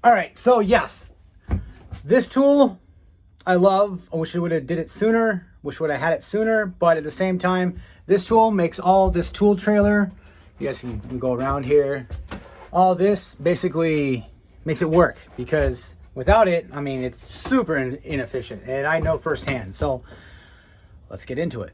All right, so yes, this tool I love. I wish I would have did it sooner. Wish would have had it sooner. But at the same time, this tool makes all this tool trailer. You guys can go around here. All this basically makes it work, because without it, I mean, it's super inefficient, and I know firsthand. So let's get into it.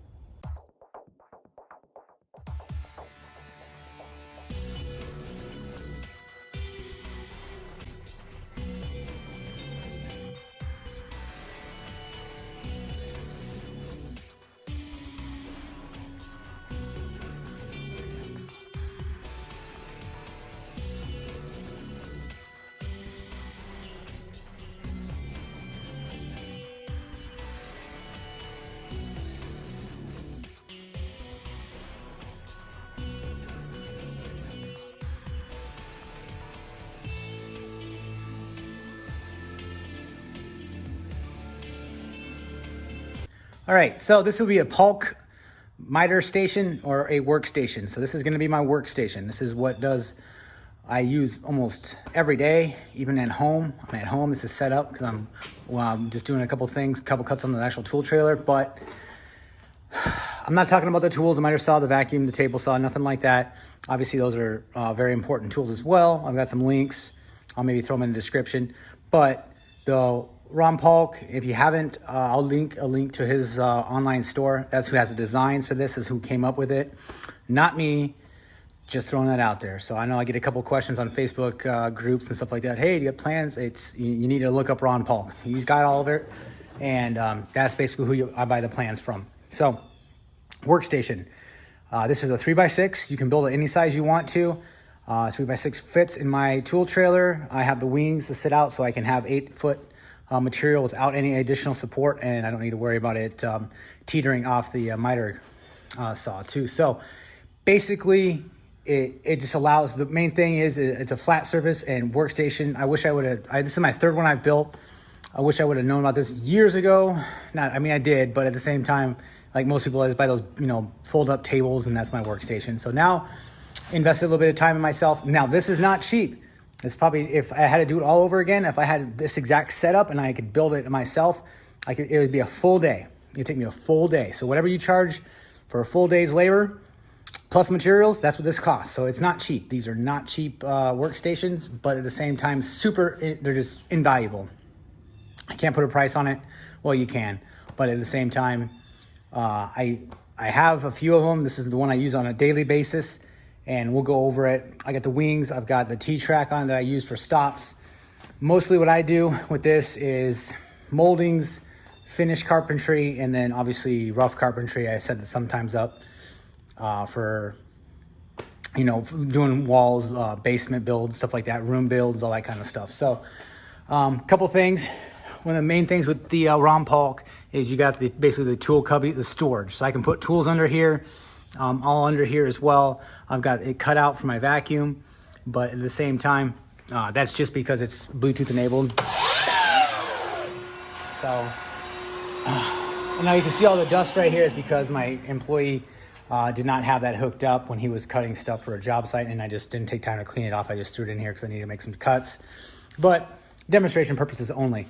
All right, so this will be a Paulk miter station or a workstation. So this is going to be my workstation. This is what I use almost every day, even at home. I'm at home. This is set up because I'm just doing a couple things, couple cuts on the actual tool trailer. But I'm not talking about the tools, the miter saw, the vacuum, the table saw, nothing like that. Obviously, those are very important tools as well. I've got some links. I'll maybe throw them in the description. But the Ron Paulk, if you haven't, I'll link a link to his online store. That's who has the designs for this, is who came up with it. Not me, just throwing that out there. So I know I get a couple questions on Facebook groups and stuff like that. Hey, do you have plans? You need to look up Ron Paulk. He's got all of it. And that's basically who I buy the plans from. So workstation. This is a 3x6. You can build it any size you want to. 3x6 fits in my tool trailer. I have the wings to sit out so I can have 8-foot material without any additional support, and I don't need to worry about it teetering off the miter saw too. So basically it just allows, the main thing is it's a flat surface and workstation. I wish I would have, this is my third one I've built. I wish I would have known about this years ago. I mean, I did, but at the same time, like most people, I just buy those, fold up tables, and that's my workstation. So now invested a little bit of time in myself. Now this is not cheap. It's probably, if I had to do it all over again, if I had this exact setup and I could build it myself, it would be a full day. It'd take me a full day. So whatever you charge for a full day's labor plus materials, that's what this costs. So it's not cheap. These are not cheap workstations, but at the same time, they're just invaluable. I can't put a price on it. Well, you can, but at the same time, I have a few of them. This is the one I use on a daily basis, and we'll go over it. I got the wings. I've got the T-track on that I use for stops. Mostly what I do with this is moldings, finish carpentry, and then obviously rough carpentry. I set it sometimes up for, doing walls, basement builds, stuff like that, room builds, all that kind of stuff. So couple things. One of the main things with the Ron Paulk is you got basically the tool cubby, the storage. So I can put tools under here, all under here as well. I've got it cut out for my vacuum, but at the same time, that's just because it's Bluetooth enabled. So now you can see all the dust right here is because my employee did not have that hooked up when he was cutting stuff for a job site, and I just didn't take time to clean it off. I just threw it in here because I needed to make some cuts, but demonstration purposes only.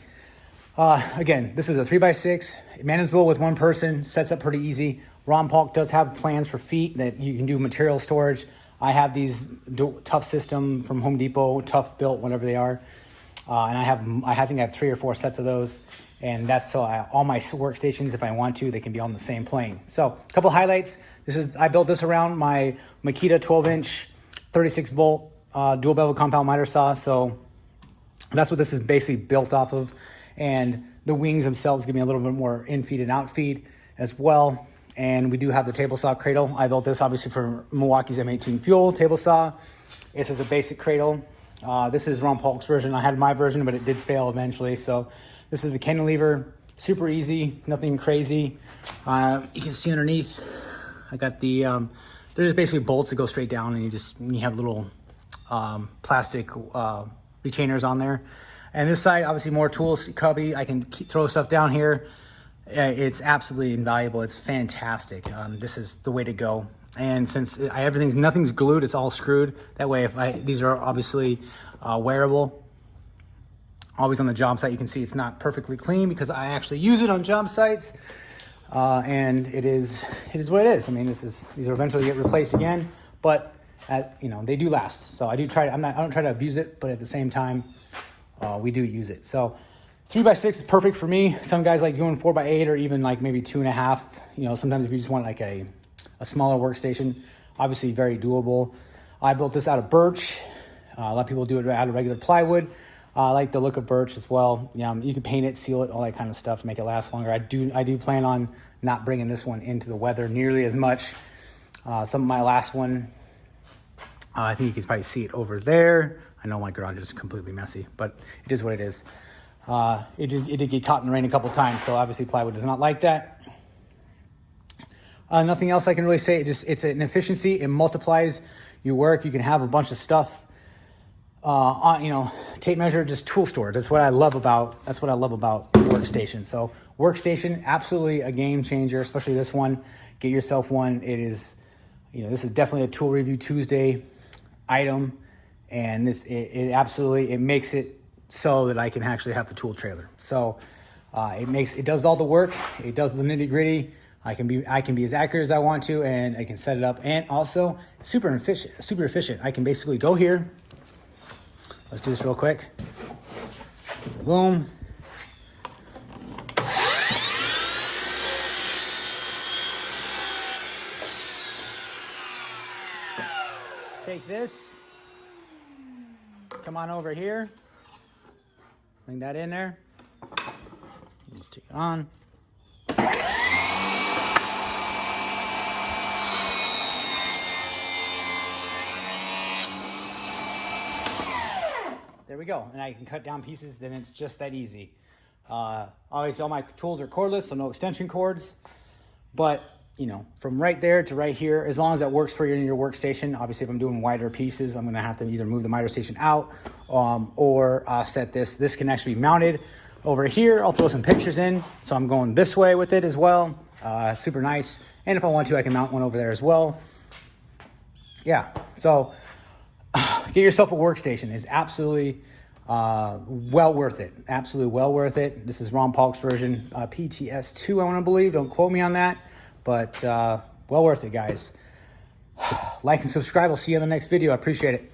Again, this is a 3x6, manageable with one person, sets up pretty easy. Ron Paulk does have plans for feet that you can do material storage. I have these Tough System from Home Depot, Tough Built, whatever they are. And I think I have 3 or 4 sets of those. And that's so all my workstations, if I want to, they can be on the same plane. So a couple highlights. I built this around my Makita 12-inch, 36-volt dual bevel compound miter saw. So that's what this is basically built off of. And the wings themselves give me a little bit more in-feed and out-feed as well. And we do have the table saw cradle. I built this obviously for Milwaukee's M18 fuel table saw. This is a basic cradle. This is Ron Paulk's version. I had my version, but it did fail eventually. So this is the cantilever, super easy, nothing crazy. You can see underneath, I got the, there's basically bolts that go straight down, and you have little plastic retainers on there. And this side, obviously more tools, cubby. I can throw stuff down here. It's absolutely invaluable. It's fantastic. This is the way to go. And since nothing's glued, it's all screwed. That way, these are obviously wearable. always on the job site. You can see it's not perfectly clean because I actually use it on job sites. And it is what it is. I mean, these will eventually get replaced again, but they do last. So I do try. I don't try to abuse it, but at the same time, we do use it. So 3x6 is perfect for me. Some guys like doing 4x8 or even like maybe 2.5. Sometimes if you just want like a smaller workstation, obviously very doable. I built this out of birch. A lot of people do it out of regular plywood. I like the look of birch as well. You can paint it, seal it, all that kind of stuff to make it last longer. I do plan on not bringing this one into the weather nearly as much. Some of my last one, I think you can probably see it over there. I know my garage is completely messy, but it is what it is. It did get caught in the rain a couple times, so obviously plywood does not like that. Nothing else I can really say. It's an efficiency. It multiplies your work. You can have a bunch of stuff on, tape measure, just tool storage. That's what I love about Workstation. So Workstation, absolutely a game changer, especially this one. Get yourself one. It is, this is definitely a Tool Review Tuesday item, and it makes it so that I can actually have the tool trailer. So it does all the work. It does the nitty gritty. I can be as accurate as I want to, and I can set it up, and also super efficient. I can basically go here. Let's do this real quick. Boom. Take this, come on over here, bring that in there, just take it on. There we go, and I can cut down pieces, then it's just that easy. Obviously all my tools are cordless, so no extension cords, but from right there to right here, as long as that works for you in your workstation. Obviously, if I'm doing wider pieces, I'm gonna have to either move the miter station out or offset this. This can actually be mounted over here. I'll throw some pictures in. So I'm going this way with it as well. Super nice. And if I want to, I can mount one over there as well. Yeah, so get yourself a workstation. It's absolutely well worth it. Absolutely well worth it. This is Ron Paulk's version, PTS2, I want to believe. Don't quote me on that. But well worth it, guys. Like and subscribe. I'll see you in the next video. I appreciate it.